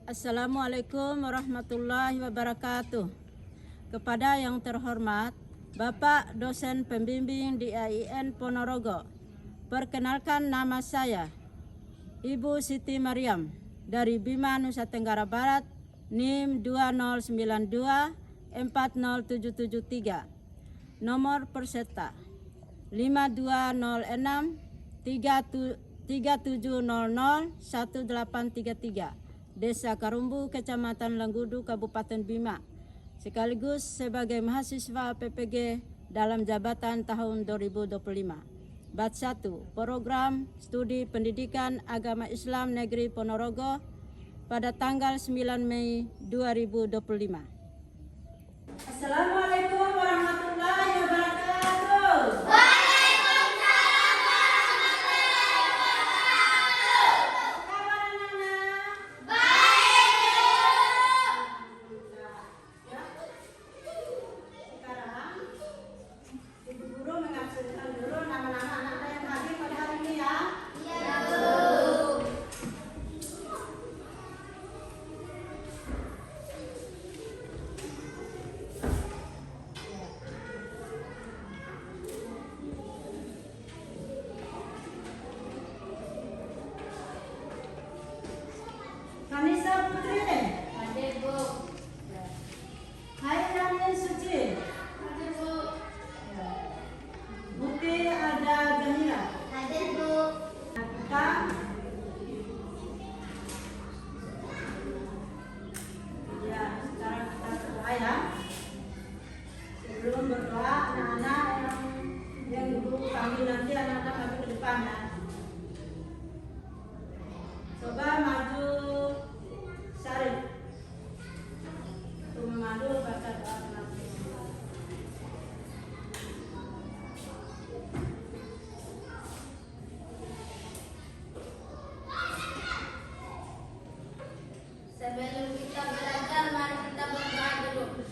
Assalamualaikum warahmatullahi wabarakatuh. Kepada yang terhormat Bapak dosen pembimbing di AIN Ponorogo, perkenalkan nama saya Ibu Siti Mariam dari Bima Nusa Tenggara Barat, NIM 2092-40773, nomor peserta 5206 3700 1833, Desa Karumbu, Kecamatan Lenggudu, Kabupaten Bima, sekaligus sebagai mahasiswa PPG dalam jabatan tahun 2025. Bab 1, Program Studi Pendidikan Agama Islam Negeri Ponorogo pada tanggal 9 Mei 2025. Assalamualaikum warahmatullahi wabarakatuh. Kanisa Putri, hadir Bu. Hai Ramin Suci, hadir Bu. Bukti ada Jamila, hadir Bu. Kita ya, sekarang kita berdoa ya. Sebelum berdoa, anak-anak yang ibu panggil nanti anak-anak kami ke depan ya. Coba maju Syarif untuk memandu baca doa pengantin. Sebelum kita belajar, mari kita berdoa dulu.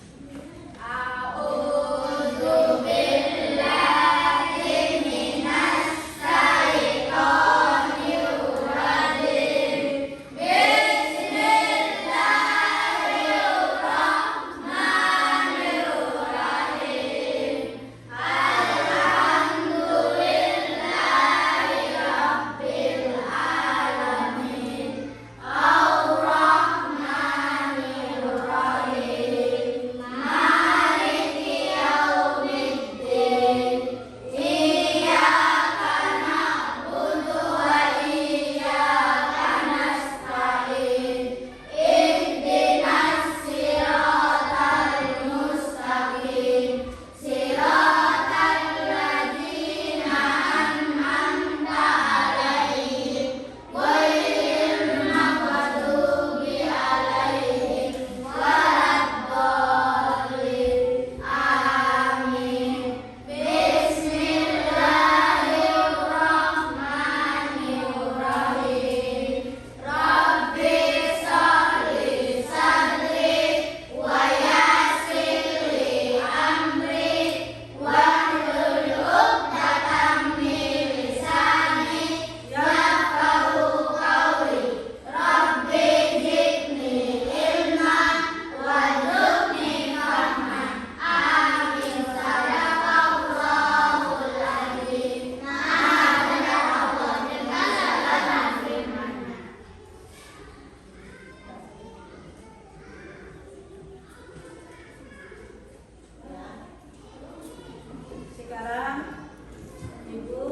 Ibu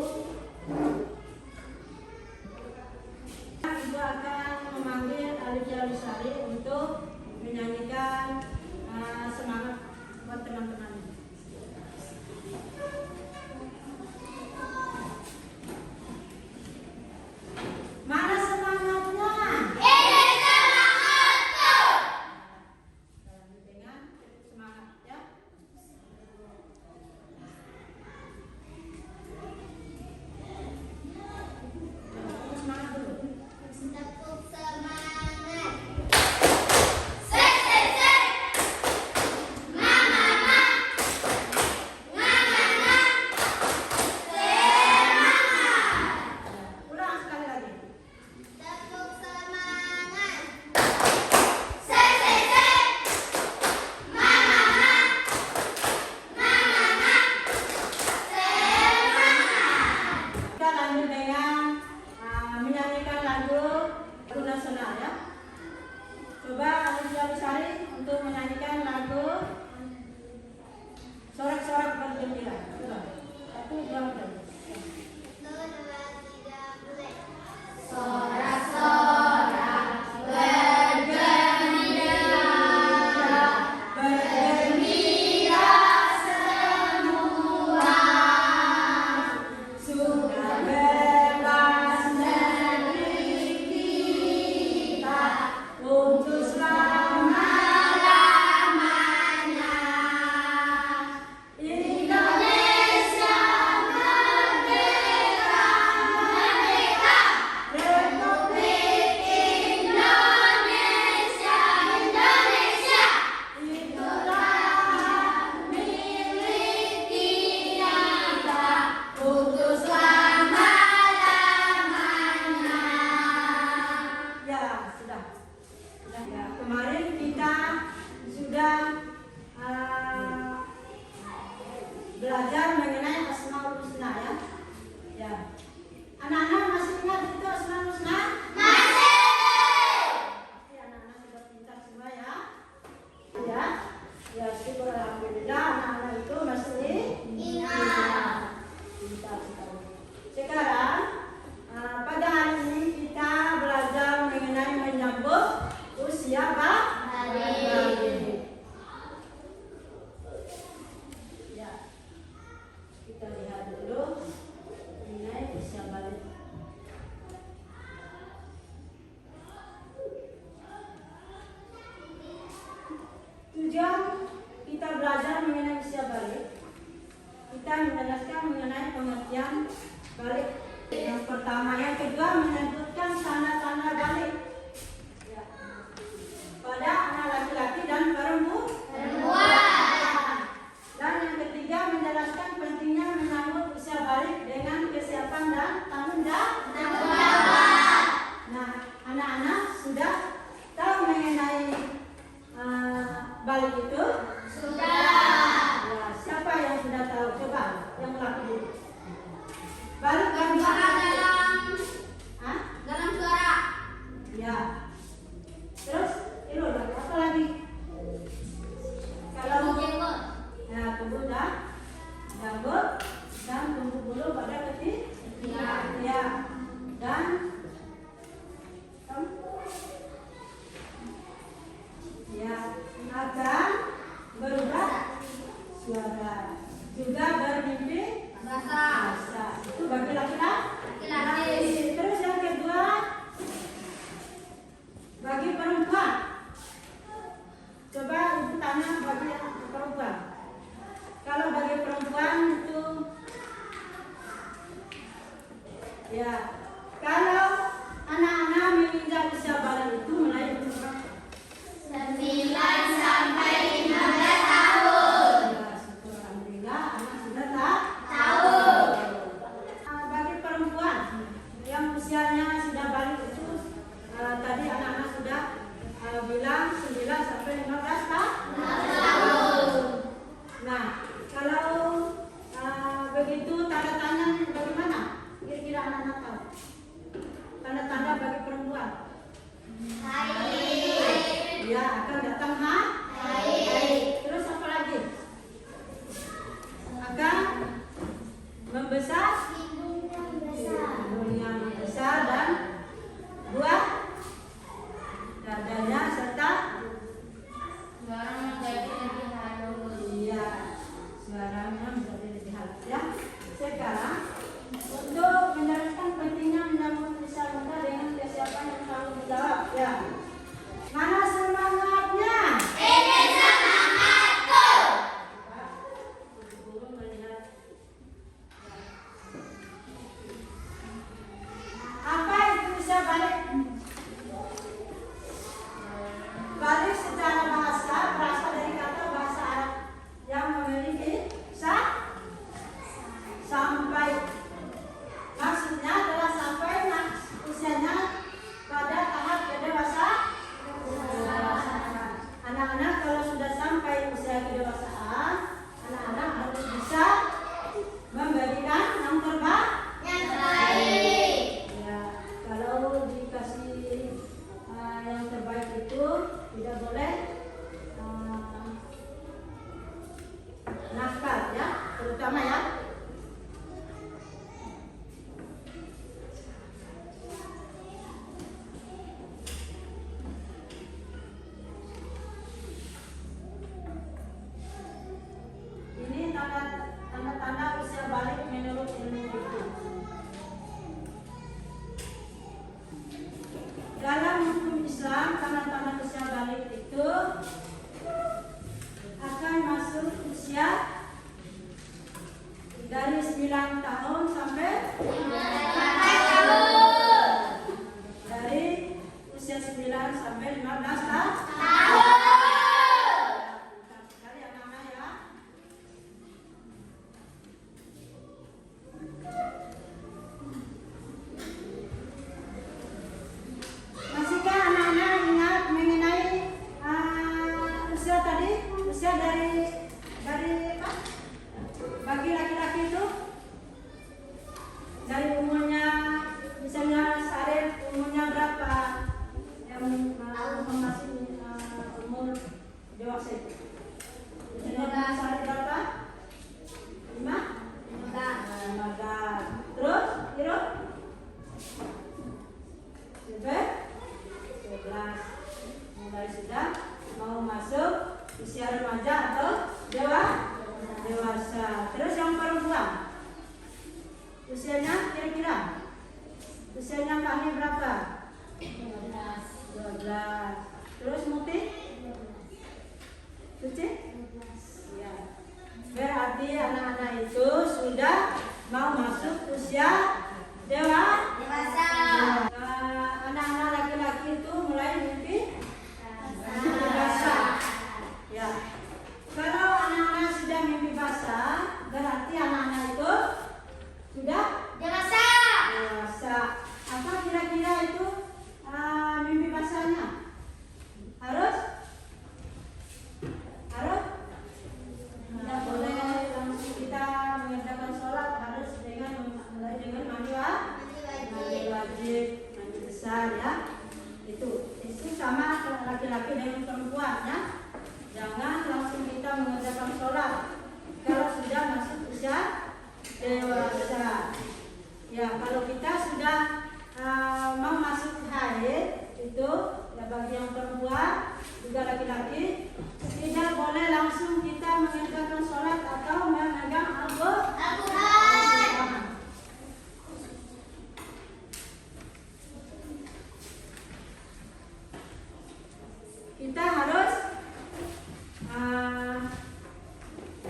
akan memanggil Alifia Lusari untuk menyanyikan semangat buat teman-teman. Mana semangatnya? Dengan semangat ya. Semangat dulu. Tepuk semangat. Ya, kemarin kita sudah belajar mengenai Asmaul Husna ya. Ya. Anak-anak masih ingat itu Asmaul Husna? Masih. Pasti anak-anak sudah pintar semua ya. Ya. Ya, syukur alhamdulillah anak-anak itu masih ingat. Pintar sekali. Sekarang pada hari ini kita belajar mengenai menyambut usia balik. Ya, kita lihat dulu mengenai usia balik. Tujuan kita belajar mengenai usia balik, kita menjelaskan mengenai pengertian balik. Yang pertama, yang kedua menyebutkan tanda-tanda balik ya, pada anak laki-laki dan perempuan. Dan yang ketiga menjelaskan pentingnya menyambut usia balik dengan kesiapan dan tanggung jawab. Nah, anak-anak sudah tahu mengenai balik itu? Sudah. Ya, siapa yang sudah tahu? Coba yang laki. Balik bagi dalam suara. ya. Terus itu apa lagi? Kalau Jenggot. ya tumbuh dan janggut dan tumbuh bulu pada ketiak. Ya. Dan ya akan berubah suara, juga bermimpi basah. Itu bagi laki-laki. Terus yang kedua bagi perempuan. Coba ibu tanya bagi perempuan. Kalau bagi perempuan itu ya, kalau anak-anak menginjak usia balik itu mulai berapa? 9 sampai 15 tahun. Ya, syukur alhamdulillah anak sudah tahu. Bagi perempuan yang usianya sudah balik itu tadi anak-anak sudah bilang 9 sampai 15 tahun. Nah, kalau begitu tanda tanya bagaimana? Kira-kira anak-anak tahu? Tanda-tanda bagi perempuan. Ya, akan datang haid. Terus apa lagi? Akan membesar, yang besar dan buah dadanya serta iya, suaranya menjadi lebih halus ya. Sekarang untuk menjelaskan pentingnya menyambut usia muda dengan kesiapan yang tanggung jawab ya. Mana semangatnya? Ini semangatku. Guru melihat apa itu usia balik? Balik secara bahasa berasal dari kata bahasa Arab yang memiliki sampai. Maksudnya adalah sampai usianya pada tahap kedewasaan. Anak-anak kalau sudah sampai usia kedewasaan, anak-anak harus bisa memberikan yang terbaik. Ya, kalau dikasih yang terbaik itu tidak boleh nakal ya, terutama ya. Ini tanda-tanda usia balik menurut ilmu itu. Dalam hukum Islam, tanda-tanda usia balik itu akan masuk usia dari 9 tahun sampai 15 tahun. dari usia 9 sampai 15 tahun. Sekali anak-anak ya. Masihkah anak-anak ingat mengenai bahasa itu? Biasanya sampai berapa? 5? 15. Terus, Hiro? 11. Mulai sudah mau masuk usia remaja atau dewasa. Terus yang perempuan, usianya kira-kira? Usianya kami berapa? 12. Terus Muti? Suci? Ya. Berarti anak-anak itu sudah mau masuk usia Dewasa. anak-anak laki-laki itu mulai mimpi basah. Ya. Kalau anak-anak sudah mimpi basah, berarti anak-anak itu sudah Dewasa. dewasa. Apa kira-kira itu mimpi basahnya? Harus tidak boleh langsung kita mengerjakan sholat, harus mulai dengan mandi wajib, mandi besar ya. Itu sama laki-laki dengan perempuan ya. Jangan langsung kita mengerjakan sholat kalau sudah masuk usia dewasa. Ya, kalau kita sudah mau masuk haid itu ya, bagi yang perempuan juga laki-laki tidak boleh langsung kita mengerjakan sholat atau memegang Al-Quran. Kita harus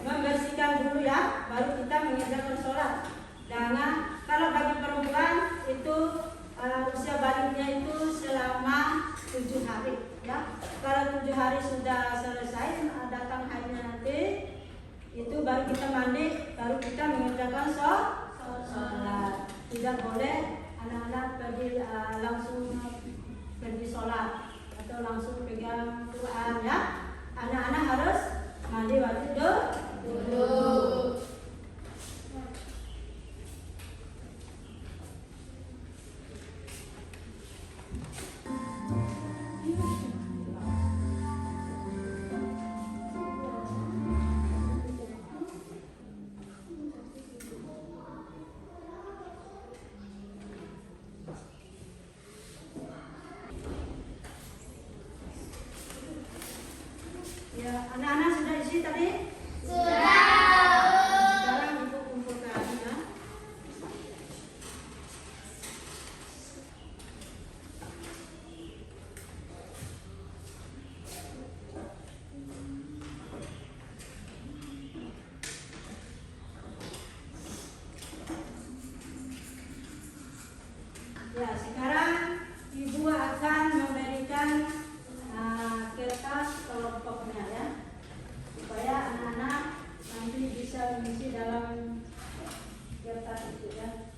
membersihkan dulu ya, baru kita mengerjakan sholat. Jangan, kalau bagi perempuan itu usia baliknya itu selama 7 hari ya. Kalau 7 hari sudah selesai datang haidnya nanti, itu baru kita mandi, baru kita mengerjakan sholat. Tidak boleh anak-anak langsung pergi sholat atau langsung pegang Quran ya. Anak-anak harus mandi wajib dulu. Ya, anak-anak sudah isi tadi? Sekarang ibu kumpulkan ya. Ya, sekarang ibu akan memberikan kertas kelompoknya ya, supaya anak-anak nanti bisa mengisi dalam kertas itu ya.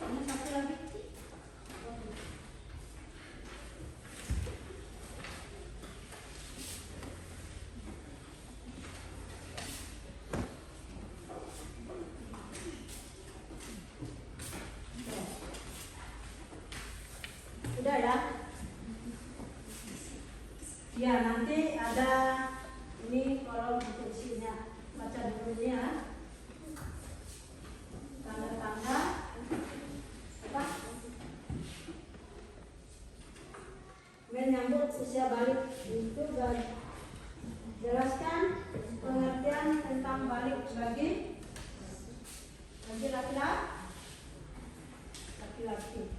Ini satu lagi. Sudah ya? Ya, nanti ada ini kolom untuk isinya. Baca dulu ya. Tanda-tanda apa? Menyambut usia balik itu jelaskan pengertian tentang balik bagi laki-laki.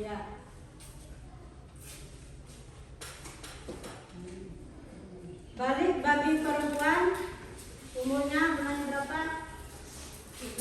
Ya. Balik bagi perempuan umurnya bulan berapa? 13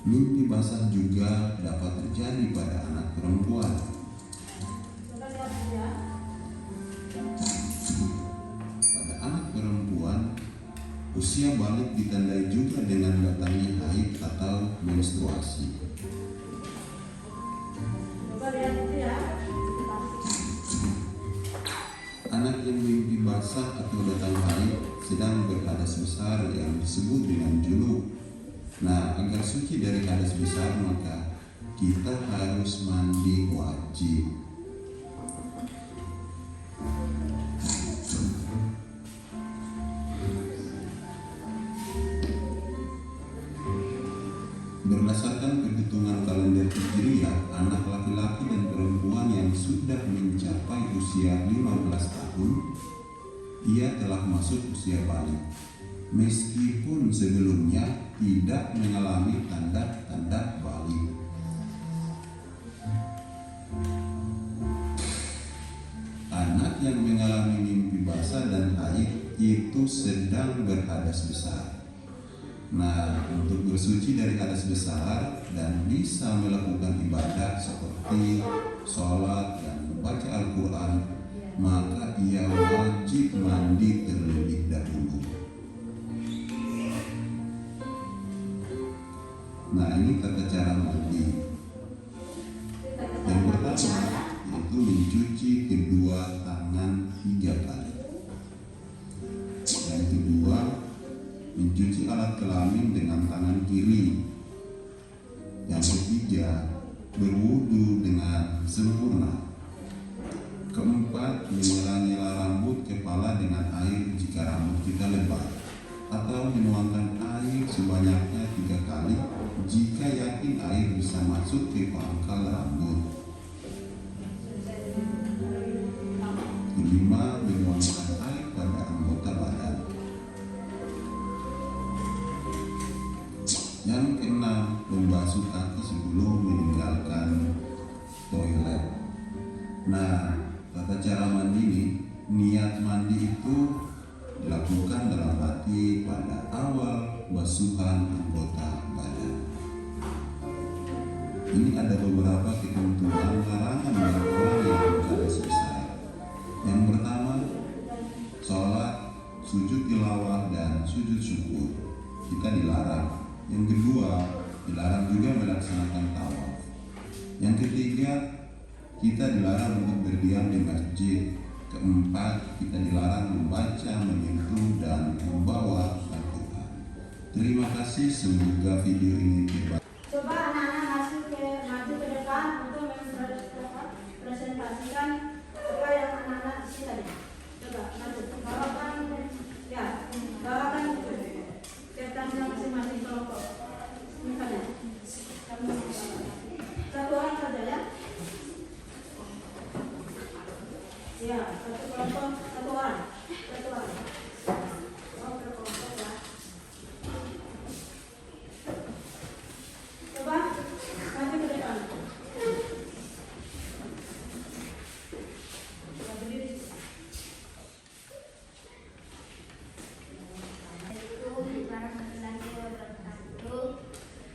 Mimpi basah juga dapat terjadi pada anak perempuan. Pada anak perempuan, usia balik ditandai juga dengan datangnya haid atau menstruasi. Anak yang mimpi basah atau datang haid sedang berhadas besar yang disebut dengan junub. Nah, agar suci dari hadas besar maka kita harus mandi wajib. Berdasarkan perhitungan kalender Hijriah, anak laki-laki dan perempuan yang sudah mencapai usia 15 tahun, ia telah masuk usia balik. Meskipun sebelumnya tidak mengalami tanda-tanda balik. Anak yang mengalami mimpi basah dan haid itu sedang berhadas besar. Nah, untuk bersuci dari hadas besar dan bisa melakukan ibadah seperti sholat dan membaca Al-Quran, maka ia wajib mandi terlebih dahulu. Nah, ini tata cara mandi. Yang pertama yaitu mencuci kedua tangan 3 kali. Yang kedua, mencuci alat kelamin dengan tangan kiri. Yang ketiga, berwudu dengan sempurna. Keempat, menyela-nyela rambut kepala dengan air jika rambut kita lebat, atau menuangkan air sebanyaknya 3 kali jika yakin air bisa masuk ke pangkal rambut. Kelima, menuangkan air pada anggota badan. Yang keenam, membasuh kaki sebelum meninggalkan toilet. Nah, tata cara mandi ini, niat mandi itu dilakukan dalam hati pada awal basuhan anggota badan. Ini ada beberapa ketentuan larangan bagi orang yang berhadas besar. Yang pertama, sholat, sujud tilawah dan sujud syukur kita dilarang. Yang kedua, dilarang juga melaksanakan tawaf. Yang ketiga, kita dilarang untuk berdiam di masjid. Keempat, kita dilarang membaca, menyentuh, dan membawa Al-Quran. Terima kasih, semoga video ini bermanfaat. Coba anak-anak maju ke depan untuk mempresentasikan apa yang anak-anak isi tadi. Coba maju, bawakan ke tangga masing-masing kelompok. Misalnya, kamu satu orang saja ya. Ya, satu kelompok, satu orang. Oh, berkelompok ya. Coba maju ke depan. Berdiri.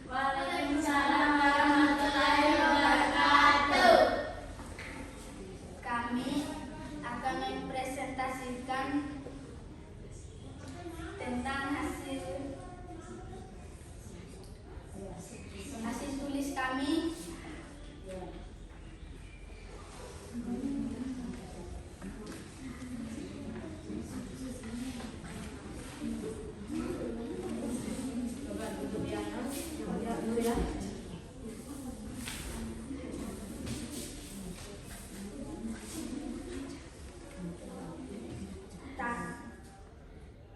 Waalaikumsalam warahmatullahi wabarakatuh. Kami akan mempresentasikan tentang hasil tulis kami. Coba duduk ya. Lihat dulu ya.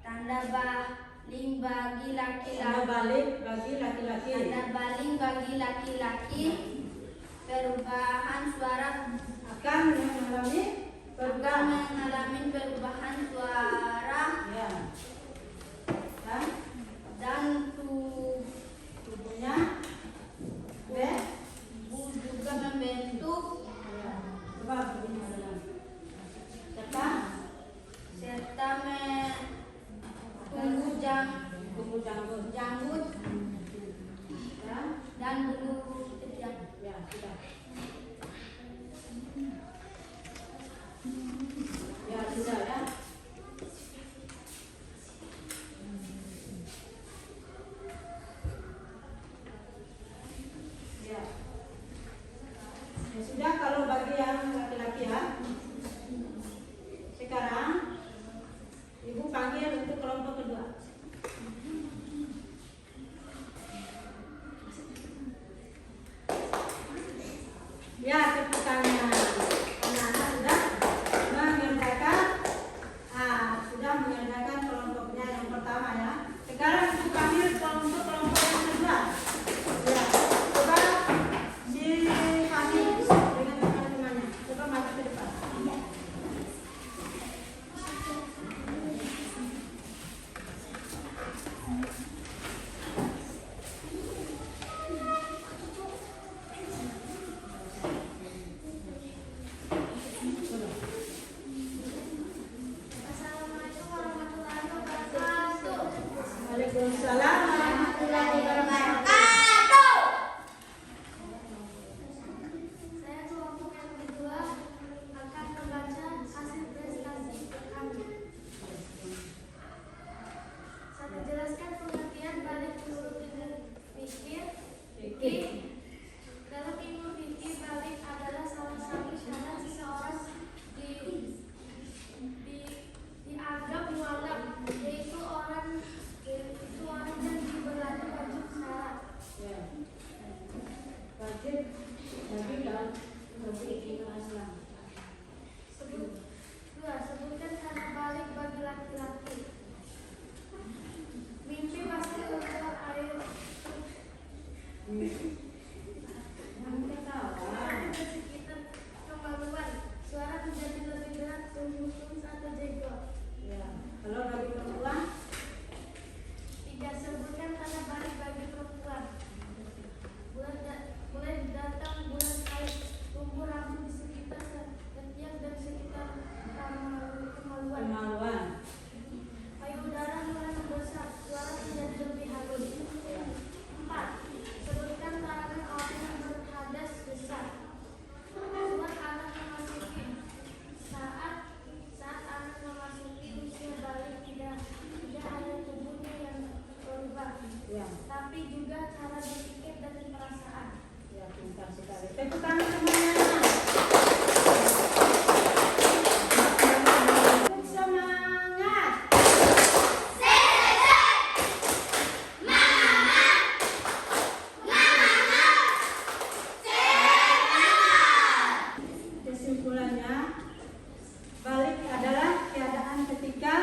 Tanda baling bagi laki-laki. Tanda balik bagi laki-laki. Tanda baling bagi laki-laki. Perubahan suara Akan mengalami perubahan suara Ya. dan tubuh Dalam ilmu fikih, balik adalah salah satu syarat seseorang dianggap mualaf, yaitu orang yang berlaku wajib syarat. Wajib bagi dalam fikih Islam. Sebutkan cara balik bagi laki-laki. Mimpi pasti keluar air. Sekitar kemaluan. Suara menjadi lebih berat, tumus atau jenggot. Kalau bagi perempuan, 3. Sebutkan tanda balik bagi perempuan. Mulai datang bulan haid, tumbuh rambut di sekitar ketiak dan sekitar kemaluan. Payudara mulai membesar, suara menjadi lebih halus. 4. Sebutkan karangan orang yang berhadas besar. Buat anak memasuki saat anak memasuki usia balik, tidak hanya tubuhnya yang berubah, tapi juga cara berpikir dan perasaan. Pintar sekali. Tepuk tangan semuanya. Semangat. Kesimpulannya, balik adalah keadaan ketika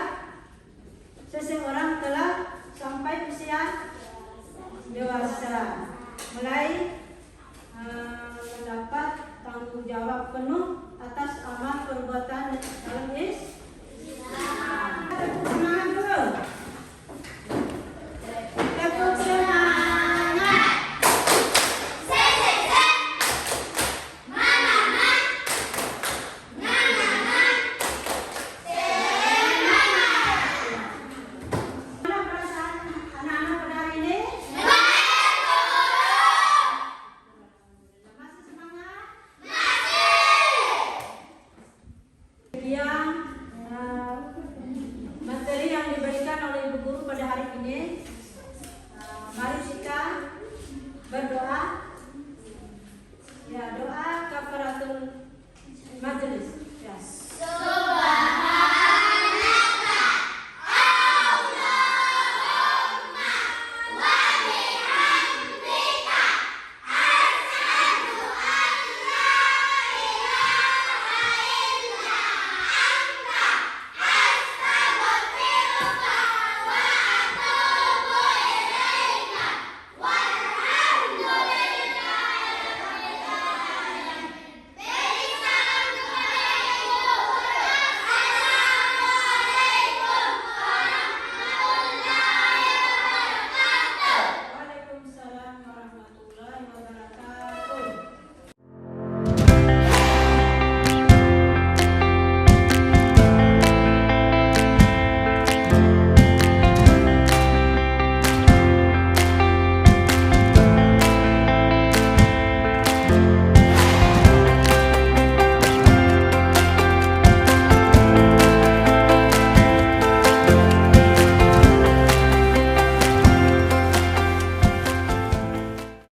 seseorang telah sampai usia dewasa, mulai mendapat tanggung jawab penuh atas amal perbuatan dalam